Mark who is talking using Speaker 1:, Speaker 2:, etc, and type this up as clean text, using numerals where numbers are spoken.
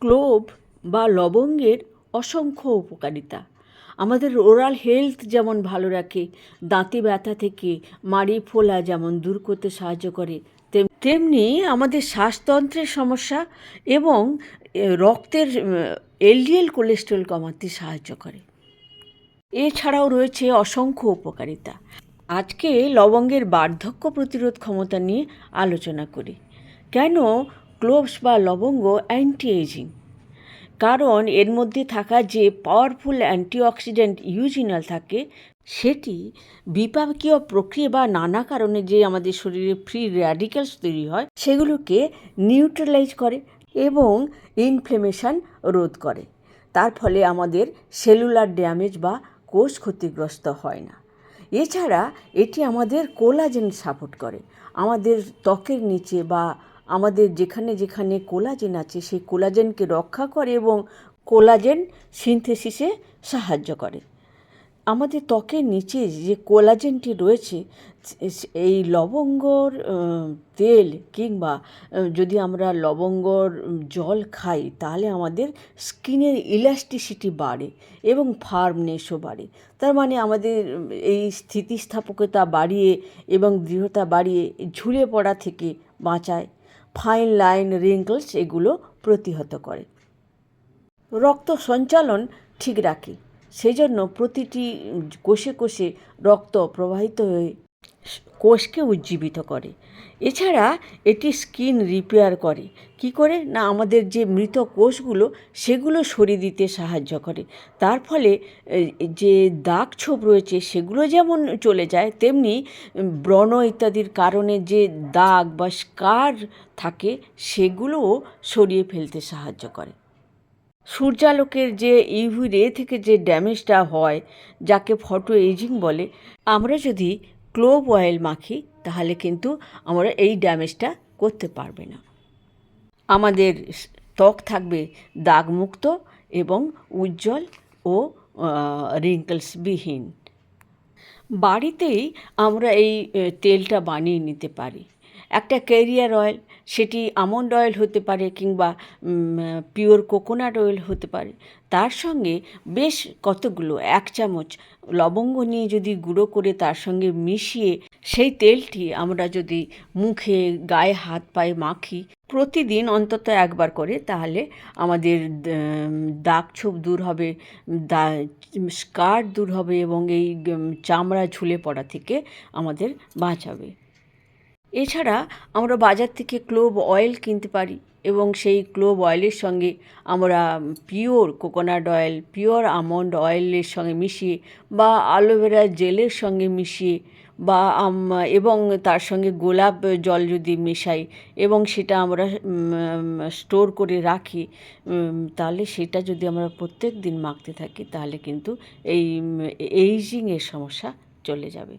Speaker 1: Clove বা লবঙ্গের অসংখ্য উপকারিতা। আমাদের ওরাল হেলথ যেমন ভালো রাখে, দাঁতে ব্যথা থেকে মাড়ি ফোলা যেমন দূর করতে সাহায্য করে, তেমনি আমাদের শ্বাসতন্ত্রের সমস্যা এবং রক্তের এলডিএল কোলেস্টেরল কমাতে সাহায্য করে। এছাড়াও রয়েছে অসংখ্য উপকারিতা। আজকে লবঙ্গের বার্ধক্য প্রতিরোধ ক্ষমতা নিয়ে আলোচনা করি। কেন ক্লোভস বা লবঙ্গ অ্যান্টি এজিং? কারণ এর মধ্যে থাকা যে পাওয়ারফুল অ্যান্টিঅক্সিডেন্ট ইউজিনল থাকে, সেটি বিপাকীয় প্রক্রিয়া বা নানা কারণে যে আমাদের শরীরে ফ্রি র্যাডিক্যালস তৈরি হয় সেগুলোকে নিউট্রালাইজ করে এবং ইনফ্লেমেশন রোধ করে। তার ফলে আমাদের সেলুলার ড্যামেজ বা কোষ ক্ষতিগ্রস্ত হয় না। এছাড়া এটি আমাদের কোলাজেন সাপোর্ট করে। আমাদের ত্বকের নিচে বা আমাদের যেখানে যেখানে কোলাজেন আছে সেই কোলাজেনকে রক্ষা করে এবং কোলাজেন সিনথেসিসে সাহায্য করে। আমাদের ত্বকের নিচে যে কোলাজেনটি রয়েছে, এই লবঙ্গর তেল কিংবা যদি আমরা লবঙ্গর জল খাই তাহলে আমাদের স্কিনের ইলাস্টিসিটি বাড়ে এবং ফার্মনেসও বাড়ে। তার মানে আমাদের এই স্থিতিস্থাপকতা বাড়িয়ে এবং দৃঢ়তা বাড়িয়ে ঝুলে পড়া থেকে বাঁচায়। ফাইন লাইন, রিঙ্কলস এগুলো প্রতিহত করে। রক্ত সঞ্চালন ঠিক রাখে, সেই জন্য প্রতিটি কোষে কোষে রক্ত প্রবাহিত হয়ে কোষকে উজ্জীবিত করে। এছাড়া এটি স্কিন রিপেয়ার করে। কি করে না, আমাদের যে মৃত কোষগুলো সেগুলো সরিয়ে দিতে সাহায্য করে। তার ফলে যে দাগ ছোপ রয়েছে সেগুলো যেমন চলে যায়, তেমনি ব্রণ ইত্যাদির কারণে যে দাগ বা স্কার থাকে সেগুলোও সরিয়ে ফেলতে সাহায্য করে। সূর্যালোকের যে ইউভি রে থেকে যে ড্যামেজটা হয়, যাকে ফটো এজিং বলে, আমরা যদি ক্লোভ অয়েল মাখি তাহলে কিন্তু আমরা এই ড্যামেজটা করতে পারবে না। আমাদের ত্বক থাকবে দাগমুক্ত এবং উজ্জ্বল ও রিঙ্কলসবিহীন। বাড়িতেই আমরা এই তেলটা বানিয়ে নিতে পারি। একটা ক্যারিয়ার অয়েল, সেটি আমন্ড অয়েল হতে পারে কিংবা পিওর কোকোনাট অয়েল হতে পারে। তার সঙ্গে বেশ কতগুলো 1 চামচ লবঙ্গ নিয়ে যদি গুঁড়ো করে তার সঙ্গে মিশিয়ে সেই তেলটি আমরা যদি মুখে, গায়ে, হাত পায়ে মাখি প্রতিদিন অন্তত একবার করে, তাহলে আমাদের দাগ ছোপ দূর হবে, স্কার দূর হবে এবং এই চামড়া ঝুলে পড়া থেকে আমাদের বাঁচাবে। এছাড়া আমরা বাজার থেকে ক্লোভ অয়েল কিনতে পারি এবং সেই ক্লোভ অয়েলের সঙ্গে আমরা pure coconut oil, pure almond অয়েলের সঙ্গে মিশিয়ে বা অ্যালোভেরা জেলের সঙ্গে মিশিয়ে বা এবং তার সঙ্গে গোলাপ জল যদি মেশাই এবং সেটা আমরা স্টোর করে রাখি, তাহলে সেটা যদি আমরা প্রত্যেক দিন মাখতে থাকি তাহলে কিন্তু এই এইজিংয়ের সমস্যা চলে যাবে।